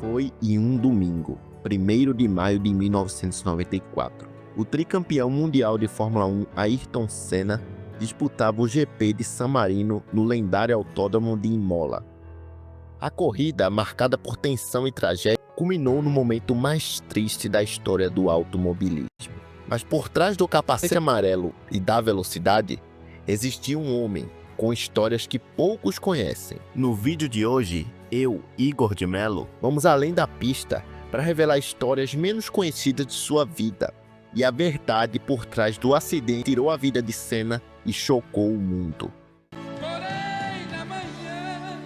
Foi em um domingo, 1º de maio de 1994. O tricampeão mundial de Fórmula 1 Ayrton Senna disputava o GP de San Marino no lendário autódromo de Imola. A corrida, marcada por tensão e tragédia, culminou no momento mais triste da história do automobilismo. Mas por trás do capacete amarelo e da velocidade, existia um homem com histórias que poucos conhecem. No vídeo de hoje, eu, Igor de Mello, vamos além da pista para revelar histórias menos conhecidas de sua vida e a verdade por trás do acidente que tirou a vida de Senna e chocou o mundo. Porém, na manhã,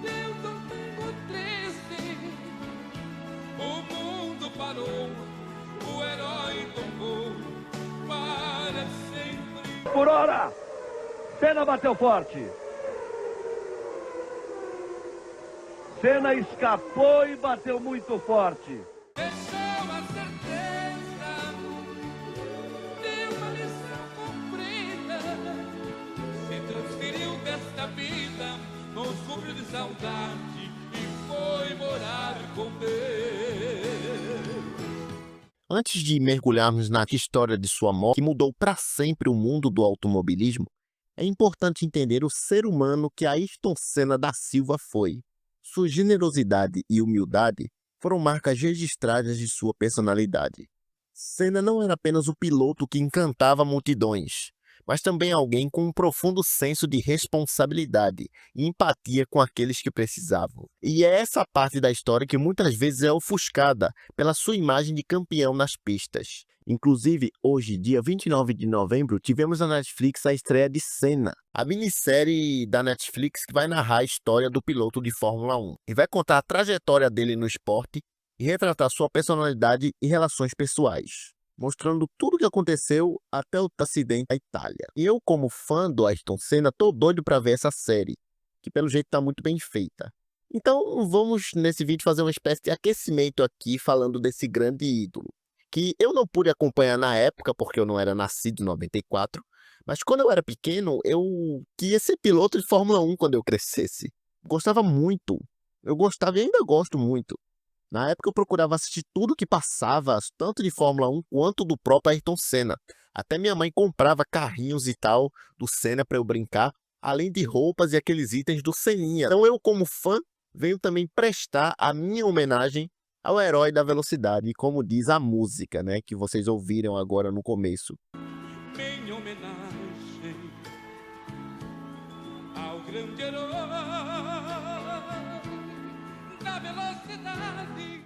deu domingo triste, o mundo parou, o herói tombou para sempre. Por hora, Senna bateu forte. Senna escapou e bateu muito forte. Deixou a certeza de uma missão cumprida, se transferiu desta vida com sopro de saudade e foi morar com Deus. Antes de mergulharmos na história de sua morte, que mudou para sempre o mundo do automobilismo, é importante entender o ser humano que Ayrton Senna da Silva foi. Sua generosidade e humildade foram marcas registradas de sua personalidade. Senna não era apenas o piloto que encantava multidões, mas também alguém com um profundo senso de responsabilidade e empatia com aqueles que precisavam. E é essa parte da história que muitas vezes é ofuscada pela sua imagem de campeão nas pistas. Inclusive, hoje, dia 29 de novembro, tivemos na Netflix a estreia de Senna, a minissérie da Netflix que vai narrar a história do piloto de Fórmula 1 e vai contar a trajetória dele no esporte e retratar sua personalidade e relações pessoais, mostrando tudo o que aconteceu até o acidente na Itália. E eu, como fã do Ayrton Senna, tô doido para ver essa série, que pelo jeito tá muito bem feita. Então vamos nesse vídeo fazer uma espécie de aquecimento aqui falando desse grande ídolo, que eu não pude acompanhar na época porque eu não era nascido em 94, mas quando eu era pequeno eu queria ser piloto de Fórmula 1 quando eu crescesse. Gostava muito, eu gostava e ainda gosto muito. Na época eu procurava assistir tudo que passava, tanto de Fórmula 1 quanto do próprio Ayrton Senna. Até minha mãe comprava carrinhos e tal do Senna para eu brincar, além de roupas e aqueles itens do Senninha. Então eu, como fã, venho também prestar a minha homenagem ao herói da velocidade, como diz a música, né, que vocês ouviram agora no começo. Minha homenagem ao grande herói da velocidade.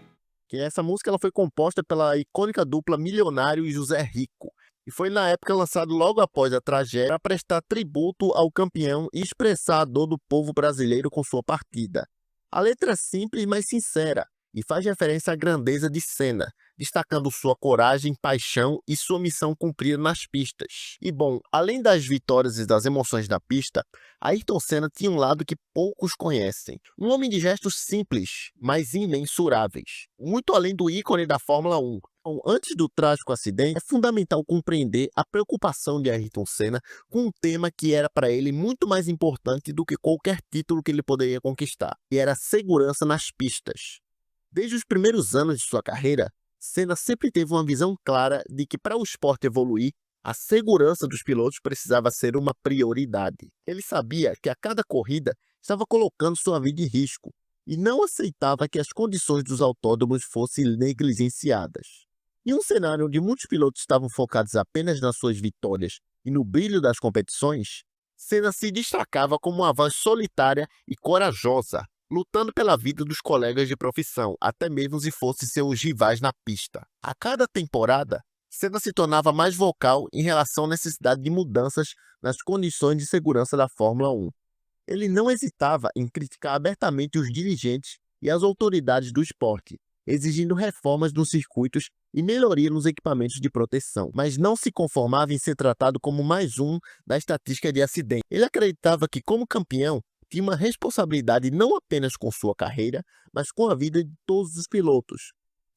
Que essa música ela foi composta pela icônica dupla Milionário e José Rico, e foi na época lançado logo após a tragédia para prestar tributo ao campeão e expressar a dor do povo brasileiro com sua partida. A letra é simples, mas sincera, e faz referência à grandeza de Senna, destacando sua coragem, paixão e sua missão cumprida nas pistas. E bom, além das vitórias e das emoções da pista, Ayrton Senna tinha um lado que poucos conhecem. Um homem de gestos simples, mas imensuráveis, muito além do ícone da Fórmula 1. Então, antes do trágico acidente, é fundamental compreender a preocupação de Ayrton Senna com um tema que era para ele muito mais importante do que qualquer título que ele poderia conquistar, e era a segurança nas pistas. Desde os primeiros anos de sua carreira, Senna sempre teve uma visão clara de que para o esporte evoluir, a segurança dos pilotos precisava ser uma prioridade. Ele sabia que a cada corrida estava colocando sua vida em risco e não aceitava que as condições dos autódromos fossem negligenciadas. Em um cenário onde muitos pilotos estavam focados apenas nas suas vitórias e no brilho das competições, Senna se destacava como uma voz solitária e corajosa, lutando pela vida dos colegas de profissão, até mesmo se fossem seus rivais na pista. A cada temporada, Senna se tornava mais vocal em relação à necessidade de mudanças nas condições de segurança da Fórmula 1. Ele não hesitava em criticar abertamente os dirigentes e as autoridades do esporte, exigindo reformas nos circuitos e melhoria nos equipamentos de proteção, mas não se conformava em ser tratado como mais um da estatística de acidentes. Ele acreditava que, como campeão, tinha uma responsabilidade não apenas com sua carreira, mas com a vida de todos os pilotos.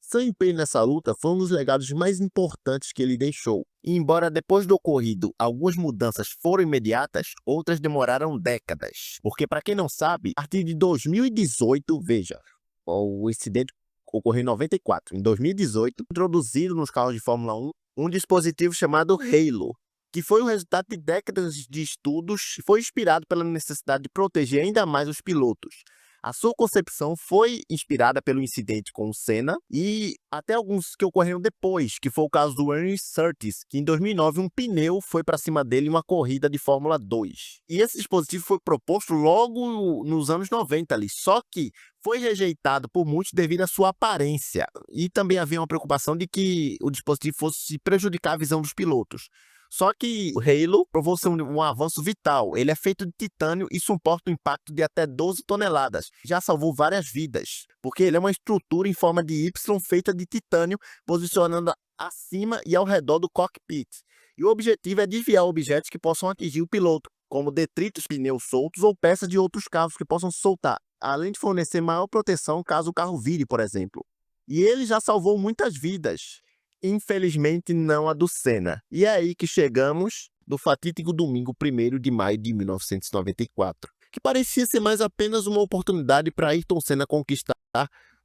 Seu empenho nessa luta foi um dos legados mais importantes que ele deixou. E embora depois do ocorrido algumas mudanças foram imediatas, outras demoraram décadas. Porque, para quem não sabe, a partir de 2018, veja, o incidente ocorreu em 94. Em 2018, introduzido nos carros de Fórmula 1 um dispositivo chamado Halo, que foi o resultado de décadas de estudos e foi inspirado pela necessidade de proteger ainda mais os pilotos. A sua concepção foi inspirada pelo incidente com o Senna e até alguns que ocorreram depois, que foi o caso do Ernie Surtees, que em 2009 um pneu foi para cima dele em uma corrida de Fórmula 2. E esse dispositivo foi proposto logo nos anos 90 ali, só que foi rejeitado por muitos devido à sua aparência. E também havia uma preocupação de que o dispositivo fosse prejudicar a visão dos pilotos. Só que o Halo provou ser um avanço vital. Ele é feito de titânio e suporta um impacto de até 12 toneladas. Já salvou várias vidas, porque ele é uma estrutura em forma de Y feita de titânio, posicionando acima e ao redor do cockpit. E o objetivo é desviar objetos que possam atingir o piloto, como detritos, pneus soltos ou peças de outros carros que possam soltar, além de fornecer maior proteção caso o carro vire, por exemplo. E ele já salvou muitas vidas. Infelizmente não a do Senna. E é aí que chegamos no fatídico domingo 1º de maio de 1994, que parecia ser mais apenas uma oportunidade para Ayrton Senna conquistar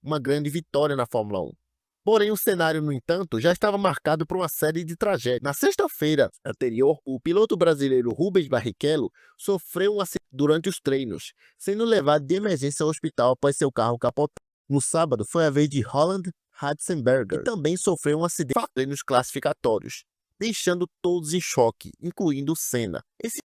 uma grande vitória na Fórmula 1. Porém, o cenário, no entanto, já estava marcado por uma série de tragédias. Na sexta-feira anterior, o piloto brasileiro Rubens Barrichello sofreu um acidente durante os treinos, sendo levado de emergência ao hospital após seu carro capotar. No sábado, foi a vez de Roland Ratzenberger, que também sofreu um acidente nos treinos classificatórios, deixando todos em choque, incluindo Senna. Esses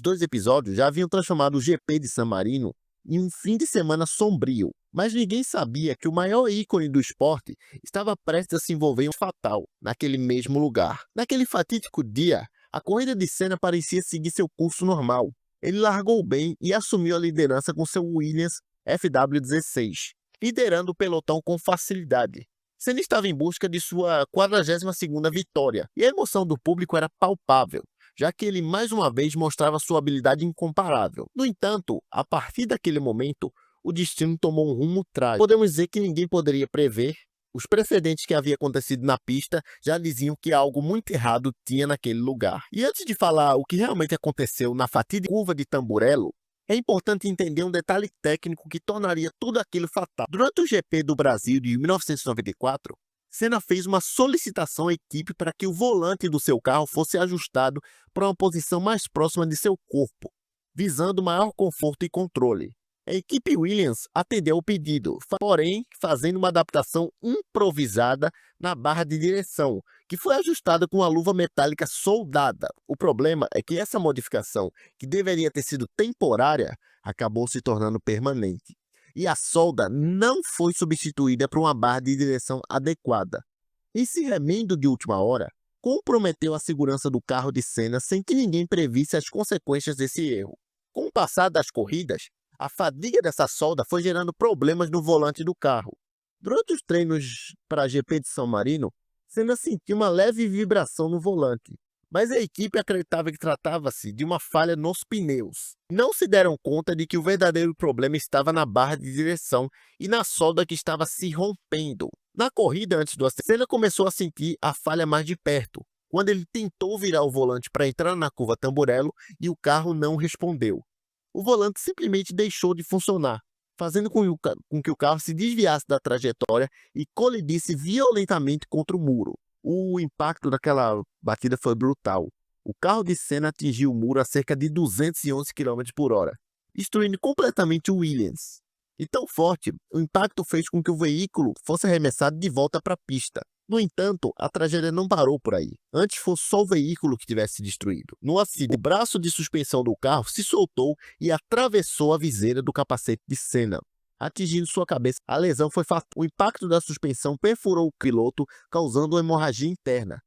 dois episódios já haviam transformado o GP de San Marino em um fim de semana sombrio, mas ninguém sabia que o maior ícone do esporte estava prestes a se envolver em um fatal naquele mesmo lugar. Naquele fatídico dia, a corrida de Senna parecia seguir seu curso normal. Ele largou bem e assumiu a liderança com seu Williams FW16. Liderando o pelotão com facilidade. Senna estava em busca de sua 42ª vitória, e a emoção do público era palpável, já que ele mais uma vez mostrava sua habilidade incomparável. No entanto, a partir daquele momento, o destino tomou um rumo trágico. Podemos dizer que ninguém poderia prever. Os precedentes que havia acontecido na pista já diziam que algo muito errado tinha naquele lugar. E antes de falar o que realmente aconteceu na fatídica curva de Tamburello, é importante entender um detalhe técnico que tornaria tudo aquilo fatal. Durante o GP do Brasil de 1994, Senna fez uma solicitação à equipe para que o volante do seu carro fosse ajustado para uma posição mais próxima de seu corpo, visando maior conforto e controle. A equipe Williams atendeu o pedido, porém fazendo uma adaptação improvisada na barra de direção, que foi ajustada com uma luva metálica soldada. O problema é que essa modificação, que deveria ter sido temporária, acabou se tornando permanente. E a solda não foi substituída por uma barra de direção adequada. Esse remendo de última hora comprometeu a segurança do carro de Senna sem que ninguém previsse as consequências desse erro. Com o passar das corridas, a fadiga dessa solda foi gerando problemas no volante do carro. Durante os treinos para a GP de San Marino, Senna sentiu uma leve vibração no volante, mas a equipe acreditava que tratava-se de uma falha nos pneus. Não se deram conta de que o verdadeiro problema estava na barra de direção e na solda que estava se rompendo. Na corrida antes do acidente, Senna começou a sentir a falha mais de perto, quando ele tentou virar o volante para entrar na curva Tamburello e o carro não respondeu. O volante simplesmente deixou de funcionar, fazendo com que o carro se desviasse da trajetória e colidisse violentamente contra o muro. O impacto daquela batida foi brutal. O carro de Senna atingiu o muro a cerca de 211 km por hora, destruindo completamente o Williams. E tão forte, o impacto fez com que o veículo fosse arremessado de volta para a pista. No entanto, a tragédia não parou por aí. Antes foi só o veículo que tivesse destruído. No acidente, o braço de suspensão do carro se soltou e atravessou a viseira do capacete de Senna, atingindo sua cabeça. A lesão foi fatal. O impacto da suspensão perfurou o piloto, causando uma hemorragia interna.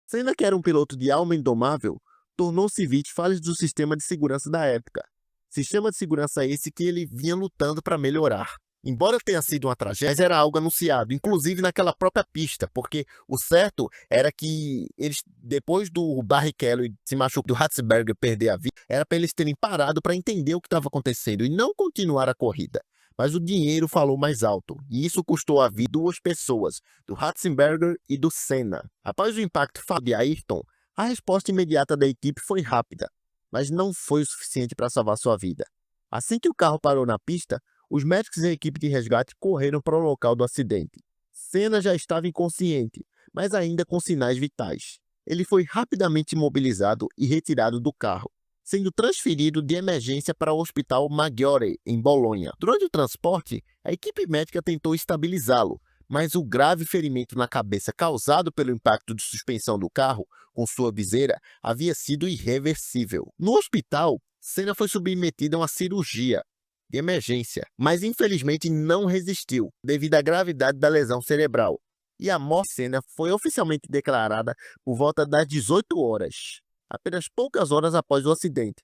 Senna, que era um piloto de alma indomável, tornou-se vítima de falhas do sistema de segurança da época. Sistema de segurança esse que ele vinha lutando para melhorar. Embora tenha sido uma tragédia, era algo anunciado, inclusive naquela própria pista, porque o certo era que eles, depois do Barrichello se machucar, do Ratzenberger perder a vida, era para eles terem parado para entender o que estava acontecendo e não continuar a corrida. mas o dinheiro falou mais alto, e isso custou a vida de 2 pessoas, do Ratzenberger e do Senna. Após o impacto fatal de Ayrton, a resposta imediata da equipe foi rápida, mas não foi o suficiente para salvar sua vida. Assim que o carro parou na pista, os médicos e a equipe de resgate correram para o local do acidente. Senna já estava inconsciente, mas ainda com sinais vitais. Ele foi rapidamente imobilizado e retirado do carro, sendo transferido de emergência para o Hospital Maggiore, em Bolonha. Durante o transporte, a equipe médica tentou estabilizá-lo, mas o grave ferimento na cabeça causado pelo impacto de suspensão do carro com sua viseira havia sido irreversível. No hospital, Senna foi submetido a uma cirurgia de emergência, mas infelizmente não resistiu devido à gravidade da lesão cerebral. E a morte de Senna foi oficialmente declarada por volta das 18 horas, apenas poucas horas após o acidente.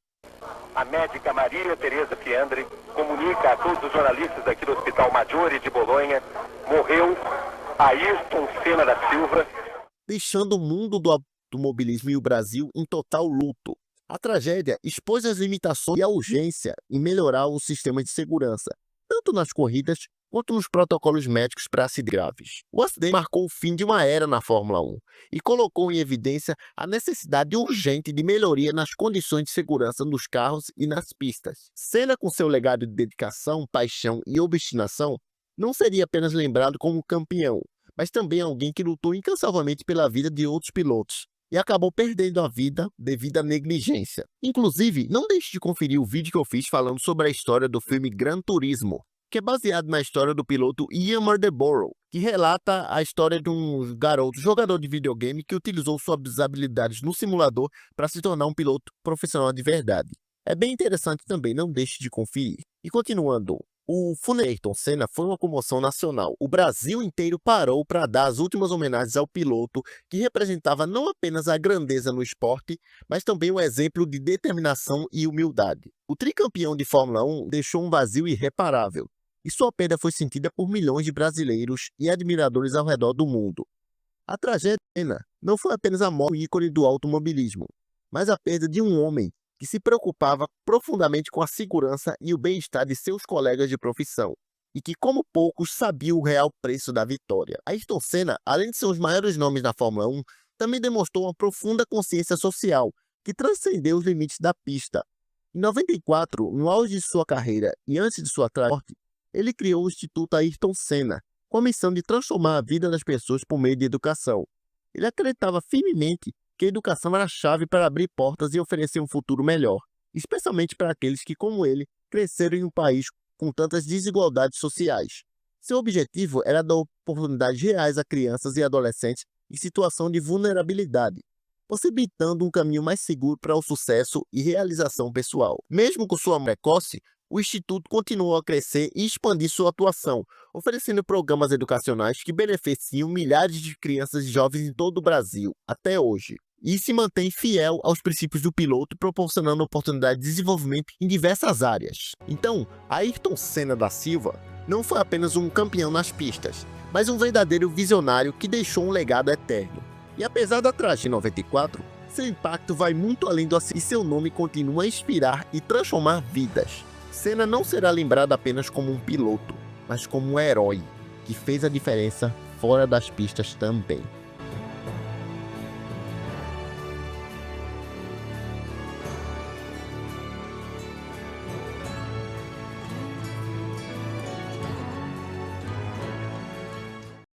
A médica Maria Teresa Fiandre comunica a todos os jornalistas aqui do Hospital Maggiore de Bolonha: morreu Ayrton Senna da Silva, deixando o mundo do automobilismo e o Brasil em total luto. A tragédia expôs as limitações e a urgência em melhorar o sistema de segurança, tanto nas corridas quanto nos protocolos médicos para acidentes graves. O acidente marcou o fim de uma era na Fórmula 1 e colocou em evidência a necessidade urgente de melhoria nas condições de segurança nos carros e nas pistas. Senna, com seu legado de dedicação, paixão e obstinação, não seria apenas lembrado como campeão, mas também alguém que lutou incansavelmente pela vida de outros pilotos e acabou perdendo a vida devido à negligência. Inclusive, não deixe de conferir o vídeo que eu fiz falando sobre a história do filme Gran Turismo, que é baseado na história do piloto Ian Murderborough, que relata a história de um garoto jogador de videogame que utilizou suas habilidades no simulador para se tornar um piloto profissional de verdade. É bem interessante também, não deixe de conferir. E continuando, o funeral de Ayrton Senna foi uma comoção nacional. O Brasil inteiro parou para dar as últimas homenagens ao piloto, que representava não apenas a grandeza no esporte, mas também um exemplo de determinação e humildade. O tricampeão de Fórmula 1 deixou um vazio irreparável, e sua perda foi sentida por milhões de brasileiros e admiradores ao redor do mundo. A tragédia de Senna não foi apenas a morte do ícone do automobilismo, mas a perda de um homem que se preocupava profundamente com a segurança e o bem-estar de seus colegas de profissão, e que, como poucos, sabia o real preço da vitória. Ayrton Senna, além de ser um dos maiores nomes da Fórmula 1, também demonstrou uma profunda consciência social, que transcendeu os limites da pista. Em 94, no auge de sua carreira e antes de sua morte, ele criou o Instituto Ayrton Senna, com a missão de transformar a vida das pessoas por meio de educação. Ele acreditava firmemente que a educação era a chave para abrir portas e oferecer um futuro melhor, especialmente para aqueles que, como ele, cresceram em um país com tantas desigualdades sociais. Seu objetivo era dar oportunidades reais a crianças e adolescentes em situação de vulnerabilidade, possibilitando um caminho mais seguro para o sucesso e realização pessoal. Mesmo com sua morte precoce, o Instituto continuou a crescer e expandir sua atuação, oferecendo programas educacionais que beneficiam milhares de crianças e jovens em todo o Brasil, até hoje. E se mantém fiel aos princípios do piloto, proporcionando oportunidade de desenvolvimento em diversas áreas. Então, Ayrton Senna da Silva não foi apenas um campeão nas pistas, mas um verdadeiro visionário que deixou um legado eterno. E apesar da tragédia em 94, seu impacto vai muito além do acidente e seu nome continua a inspirar e transformar vidas. Senna não será lembrado apenas como um piloto, mas como um herói que fez a diferença fora das pistas também.